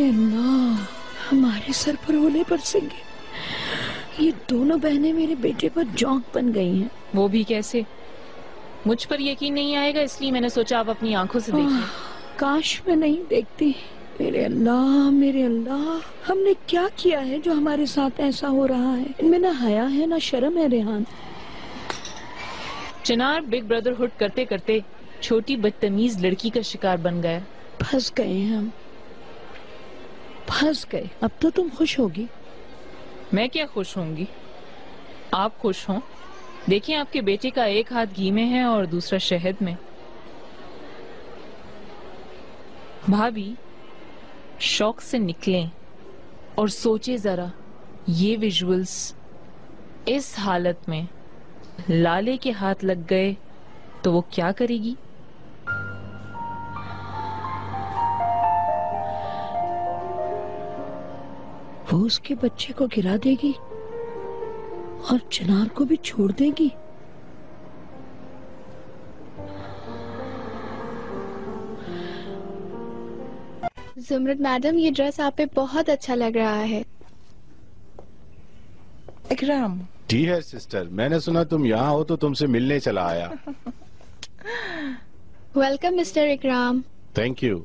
अल्लाह, हमारे सर पर ओले बरसेंगे। ये दोनों बहनें मेरे बेटे पर जोंक बन गई हैं। वो भी कैसे? मुझ पर यकीन नहीं आएगा, इसलिए मैंने सोचा आप अपनी आंखों से देखिए। काश मैं नहीं देखती। मेरे अल्लाह, मेरे अल्लाह, हमने क्या किया है जो हमारे साथ ऐसा हो रहा है? इनमें ना हया है ना शर्म है। रेहान, चिनार बिग ब्रदरहुड करते करते छोटी बदतमीज लड़की का शिकार बन गया। फंस गए हम, फंस गए। अब तो तुम खुश होगी। मैं क्या खुश होंगी? आप खुश हों। देखिए, आपके बेटे का एक हाथ घी में है और दूसरा शहद में। भाभी, शौक से निकलें और सोचे जरा, ये विजुअल्स इस हालत में लाले के हाथ लग गए तो वो क्या करेगी? वो उसके बच्चे को गिरा देगी और चिनार को भी छोड़ देगी। ज़ुमरत मैडम, ये ड्रेस आप पे बहुत अच्छा लग रहा है। इकराम। जी है सिस्टर, मैंने सुना तुम यहाँ हो तो तुमसे मिलने चला आया। Welcome mister Ikram. Thank you,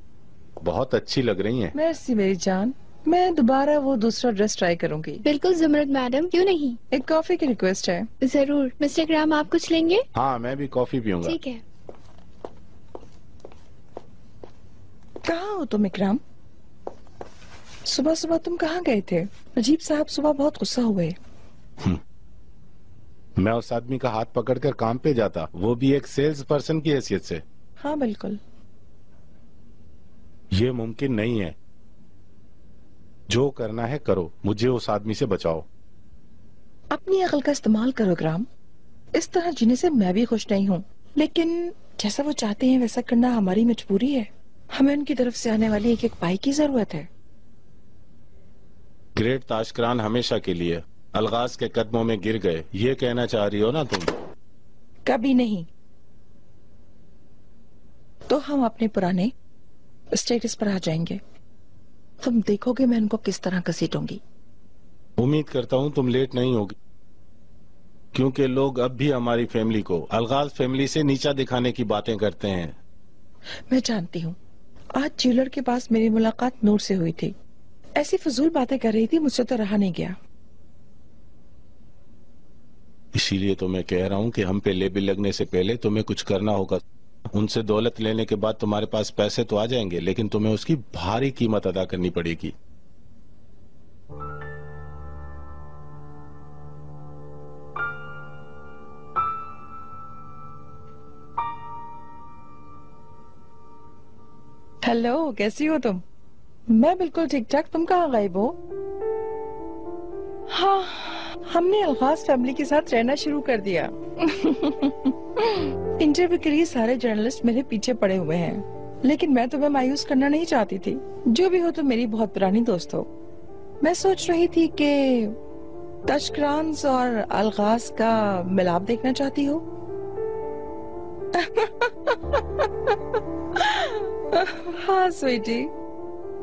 बहुत अच्छी लग रही हैं। मेर्सी मेरी जान, मैं दोबारा वो दूसरा ड्रेस ट्राई करूंगी। बिल्कुल ज़ुमरत मैडम, क्यों नहीं। एक कॉफी की रिक्वेस्ट है। जरूर। मिस्टर इकराम, आप कुछ लेंगे? हाँ, मैं भी कॉफी पीऊंगा। ठीक है। कहाँ हो तुम इकराम? सुबह सुबह तुम कहाँ गए थे? अजीब साहब सुबह बहुत गुस्सा हुए। मैं उस आदमी का हाथ पकड़कर काम पे जाता, वो भी एक सेल्स पर्सन की हैसियत से। हाँ बिल्कुल। ये मुमकिन नहीं है। जो करना है करो, मुझे उस आदमी से बचाओ। अपनी अकल का इस्तेमाल करो इकराम। इस तरह जीने से मैं भी खुश नहीं हूँ, लेकिन जैसा वो चाहते हैं वैसा करना हमारी मजबूरी है। हमें उनकी तरफ से आने वाली एक एक पाई की जरूरत है। ग्रेट ताशकरान हमेशा के लिए अलगाज के कदमों में गिर गए, ये कहना चाह रही हो ना तुम? कभी नहीं। तो हम अपने पुराने स्टेटस पर आ जाएंगे। तुम देखोगे मैं उनको किस तरह घसीटूंगी। उम्मीद करता हूँ तुम लेट नहीं होगी, क्योंकि लोग अब भी हमारी फैमिली को अलगाज फैमिली से नीचा दिखाने की बातें करते हैं। मैं जानती हूँ। आज ज्वेलर के पास मेरी मुलाकात नूर से हुई थी। ऐसी फजूल बातें कर रही थी, मुझसे तो रहा नहीं गया। इसीलिए तो मैं कह रहा हूँ कि हम पे लेबल लगने से पहले तुम्हें कुछ करना होगा। उनसे दौलत लेने के बाद तुम्हारे पास पैसे तो आ जाएंगे, लेकिन तुम्हें उसकी भारी कीमत अदा करनी पड़ेगी। हेलो, कैसी हो तुम? मैं बिल्कुल ठीक ठाक। तुम कहाँ गायब हो? हाँ, हमने अलगाज फैमिली के साथ रहना शुरू कर दिया। इंटरव्यू के लिए सारे जर्नलिस्ट मेरे पीछे पड़े हुए हैं, लेकिन मैं तुम्हें मायूस करना नहीं चाहती थी। जो भी हो तुम मेरी बहुत पुरानी दोस्त हो। मैं सोच रही थी कि तशकरान्स और अलगाज का मिलाप देखना चाहती हो। हाँ स्वीटी।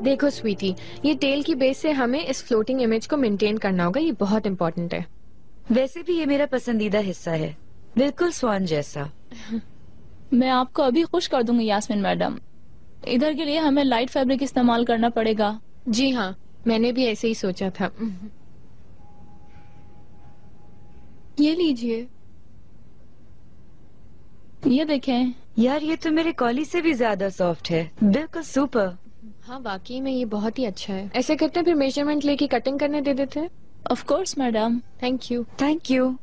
देखो स्वीटी, ये टेल की बेस से हमें इस फ्लोटिंग इमेज को मेंटेन करना होगा। ये बहुत इम्पोर्टेंट है। वैसे भी ये मेरा पसंदीदा हिस्सा है, बिल्कुल स्वान जैसा। मैं आपको अभी खुश कर दूंगी यास्मीन मैडम। इधर के लिए हमें लाइट फैब्रिक इस्तेमाल करना पड़ेगा। जी हाँ, मैंने भी ऐसे ही सोचा था। ये लीजिए। ये देखें। यार ये तो मेरे कॉली से भी ज्यादा सॉफ्ट है, बिल्कुल सुपर। हाँ वाकई में ये बहुत ही अच्छा है। ऐसे करते हैं, फिर मेजरमेंट लेके कटिंग करने दे देते हैं। Of course madam. Thank you. Thank you.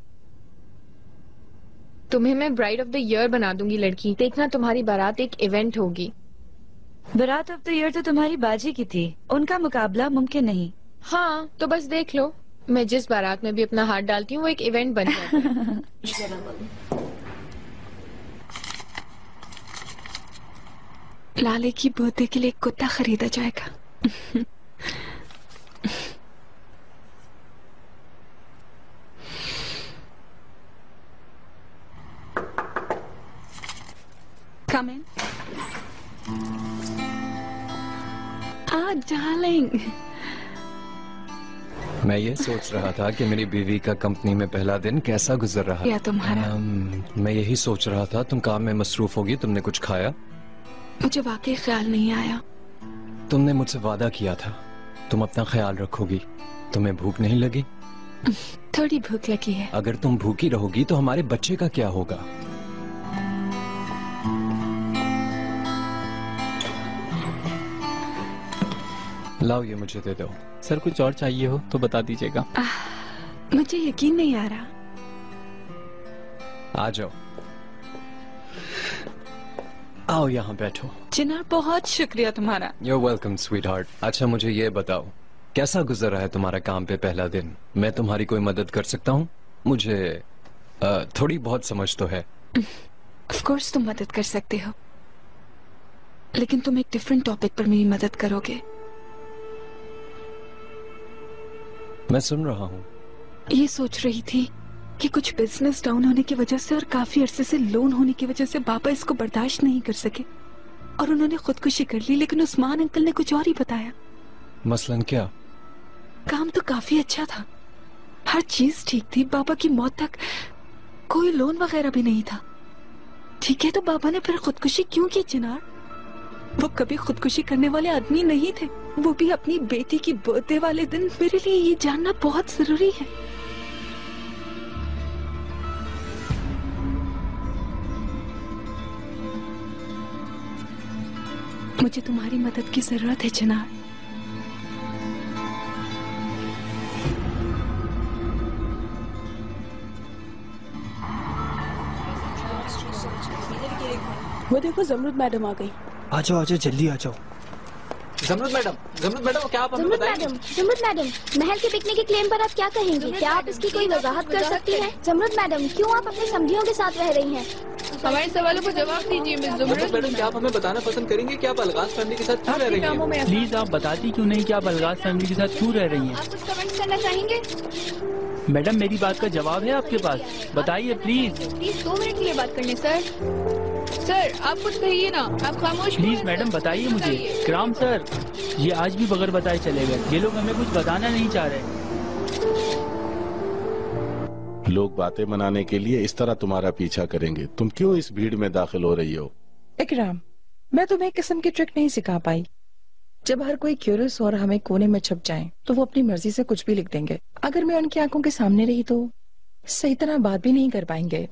तुम्हें मैं ब्राइड ऑफ द ईयर बना दूंगी लड़की। देखना, तुम्हारी बारात एक इवेंट होगी। बारात ऑफ द ईयर तो तुम्हारी बाजी की थी, उनका मुकाबला मुमकिन नहीं। हाँ तो बस देख लो, मैं जिस बारात में भी अपना हाथ डालती हूँ वो एक इवेंट बन जाता है। लाले की बर्थडे के लिए एक कुत्ता खरीदा जाएगा। Come in. डार्लिंग। मैं ये सोच रहा था कि मेरी बीवी का कंपनी में पहला दिन कैसा गुजर रहा या तुम्हारा? मैं यही सोच रहा था, तुम काम में मसरूफ होगी, तुमने कुछ खाया? मुझे वाकई ख्याल नहीं आया। तुमने मुझसे वादा किया था तुम अपना ख्याल रखोगी। तुम्हें भूख नहीं लगी? थोड़ी भूख लगी है। अगर तुम भूखी रहोगी तो हमारे बच्चे का क्या होगा? लाओ ये मुझे दे दो। सर कुछ और चाहिए हो तो बता दीजिएगा। मुझे यकीन नहीं आ रहा। आ जाओ, आओ यहाँ बैठो। चिनार बहुत शुक्रिया तुम्हारा। You're welcome, sweetheart। अच्छा मुझे ये बताओ, कैसा गुजर रहा है तुम्हारा काम पे पहला दिन? मैं तुम्हारी कोई मदद कर सकता हूँ? मुझे थोड़ी बहुत समझ तो है। ऑफ कोर्स तुम मदद कर सकते हो, लेकिन तुम एक डिफरेंट टॉपिक पर मेरी मदद करोगे। मैं सुन रहा हूँ। ये सोच रही थी कि कुछ बिजनेस डाउन होने की वजह से और काफी अरसे से लोन होने की वजह से पापा इसको बर्दाश्त नहीं कर सके और उन्होंने खुदकुशी कर ली, लेकिन उस्मान अंकल ने कुछ और ही बताया। मसलन क्या? काम तो काफी अच्छा था, हर चीज ठीक थी, पापा की मौत तक कोई लोन वगैरह भी नहीं था। ठीक है, तो पापा ने फिर खुदकुशी क्यों की चिनार? वो कभी खुदकुशी करने वाले आदमी नहीं थे, वो भी अपनी बेटी की बर्थडे वाले दिन। मेरे लिए ये जानना बहुत जरूरी है। मुझे तुम्हारी मदद की जरूरत है चिनार। वो देखो जमरुद मैडम आ गई। आ जाओ आ जाओ, जल्दी आ जाओ। जमरुद मैडम क्या आप हमें बताएंगे? जमरुद मैडम, महल के बिकने के क्लेम पर आप क्या कहेंगे? क्या आप इसकी कोई वजाहत कर सकती हैं? जमरुद मैडम, क्यों आप अपने समधियों के साथ रह रही हैं? हमारे सवालों को जवाब दीजिए मिस जमरुद मैडम। क्या आप हमें बताना पसंद करेंगे कि आप अलगाज फैमिली के साथ क्यों रह रही हैं? प्लीज आप बताती क्यों नहीं कि आप अलगाज फैमिली के साथ क्यों रह रही हैं? आप कुछ कमेंट्स करना चाहेंगे? मैडम मेरी बात का जवाब है आपके पास, बताइए प्लीज। प्लीज 2 मिनट के लिए बात करने सर आप कुछ कहिए ना, आप खामोश। प्लीज मैडम बताइए मुझे। क्राम सर, ये आज भी बगैर बताए चले गए। ये लोग हमें कुछ बताना नहीं चाह रहे। लोग बातें बनाने के लिए इस तरह तुम्हारा पीछा करेंगे। तुम क्यों इस भीड़ में दाखिल हो रही हो? इकराम, मैं तुम्हें एक किस्म की ट्रिक नहीं सिखा पाई। जब हर कोई क्यूरियस और हमें कोने में छुप जाए तो वो अपनी मर्जी से कुछ भी लिख देंगे। अगर मैं उनकी आंखों के सामने रही तो सही तरह बात भी नहीं कर पाएंगे।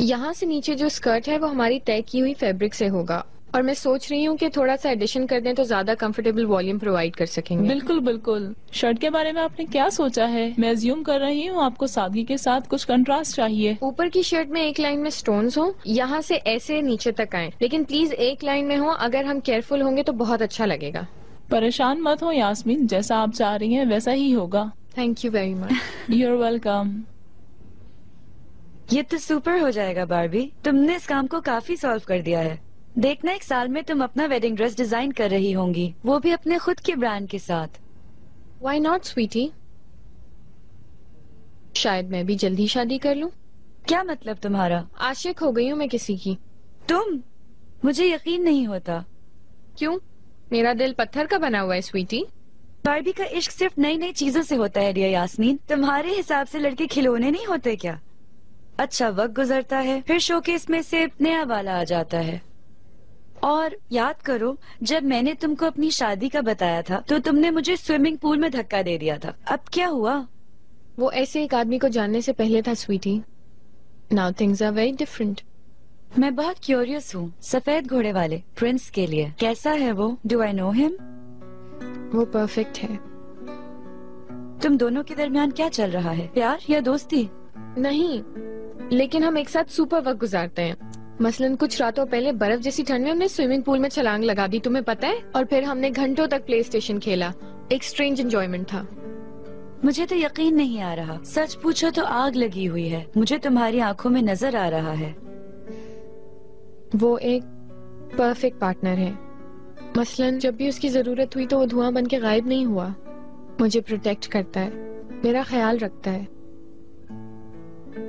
यहाँ से नीचे जो स्कर्ट है वो हमारी तय की हुई फैब्रिक से होगा, और मैं सोच रही हूँ कि थोड़ा सा एडिशन कर दें तो ज्यादा कंफर्टेबल वॉल्यूम प्रोवाइड कर सकेंगे। बिल्कुल बिल्कुल। शर्ट के बारे में आपने क्या सोचा है? मैं अज्यूम कर रही हूँ आपको सादगी के साथ कुछ कंट्रास्ट चाहिए। ऊपर की शर्ट में एक लाइन में स्टोन्स हो, यहाँ से ऐसे नीचे तक आए, लेकिन प्लीज एक लाइन में हो। अगर हम केयरफुल होंगे तो बहुत अच्छा लगेगा। परेशान मत हो यास्मीन, जैसा आप चाह रही हैं वैसा ही होगा। Thank you very much. You're welcome. ये तो सुपर हो जाएगा बारबी, तुमने इस काम को काफी सॉल्व कर दिया है। देखना 1 साल में तुम अपना वेडिंग ड्रेस डिजाइन कर रही होंगी, वो भी अपने खुद के ब्रांड के साथ। Why not, Sweety? शायद मैं भी जल्दी शादी कर लूं। क्या मतलब तुम्हारा? आशिक हो गई हूँ मैं किसी की। तुम? मुझे यकीन नहीं होता। क्यों? मेरा दिल पत्थर का बना हुआ है स्वीटी। बारबी का इश्क सिर्फ नई नई चीजों से होता है डियर यास्मीन। तुम्हारे हिसाब से लड़के खिलौने नहीं होते क्या? अच्छा वक्त गुजरता है, फिर शोकेस में से नया वाला आ जाता है। और याद करो, जब मैंने तुमको अपनी शादी का बताया था तो तुमने मुझे स्विमिंग पूल में धक्का दे दिया था। अब क्या हुआ? वो ऐसे एक आदमी को जानने से पहले था sweetie. Now things are very different. मैं बहुत क्यूरियस हूँ सफेद घोड़े वाले प्रिंस के लिए। कैसा है वो? Do I know him? वो परफेक्ट है। तुम दोनों के दरमियान क्या चल रहा है? प्यार या दोस्ती? नहीं, लेकिन हम एक साथ सुपर वक्त गुजारते हैं। मसलन कुछ रातों पहले बर्फ जैसी ठंड में हमने स्विमिंग पूल में छलांग लगा दी, तुम्हें पता है? और फिर हमने घंटों तक प्ले स्टेशन खेला। एक स्ट्रेंज एंजॉयमेंट था। मुझे तो यकीन नहीं आ रहा। सच पूछो तो आग लगी हुई है। मुझे तुम्हारी आंखों में नजर आ रहा है। वो एक परफेक्ट पार्टनर है। मसलन जब भी उसकी जरूरत हुई तो वो धुआं बन के गायब नहीं हुआ। मुझे प्रोटेक्ट करता है, मेरा ख्याल रखता है।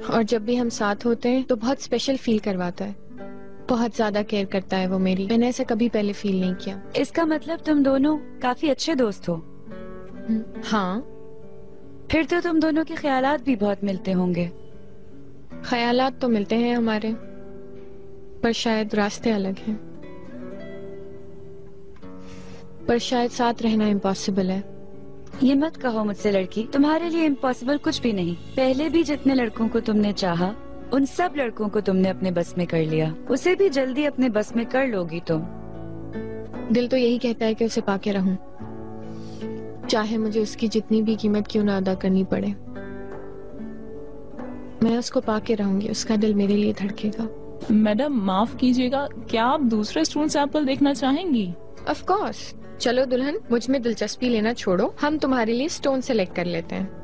और जब भी हम साथ होते हैं तो बहुत स्पेशल फील करवाता है। बहुत ज्यादा केयर करता है वो मेरी। मैंने ऐसा कभी पहले फील नहीं किया। इसका मतलब तुम दोनों काफी अच्छे दोस्त हो। हाँ। फिर तो तुम दोनों के ख्यालात भी बहुत मिलते होंगे। ख्यालात तो मिलते हैं हमारे, पर शायद रास्ते अलग हैं। पर शायद साथ रहना इम्पॉसिबल है। ये मत कहो मुझसे लड़की, तुम्हारे लिए इम्पॉसिबल कुछ भी नहीं। पहले भी जितने लड़कों को तुमने चाहा, उन सब लड़कों को तुमने अपने बस में कर लिया। उसे भी जल्दी अपने बस में कर लोगी तुम। दिल तो यही कहता है कि उसे पाके रहूं, चाहे मुझे उसकी जितनी भी कीमत क्यों ना अदा करनी पड़े। मैं उसको पाके रहूंगी, उसका दिल मेरे लिए धड़केगा। मैडम माफ कीजिएगा, क्या आप दूसरे स्टोन सैंपल देखना चाहेंगी? Of course. चलो दुल्हन, मुझ में दिलचस्पी लेना छोड़ो, हम तुम्हारे लिए स्टोन सेलेक्ट कर लेते हैं।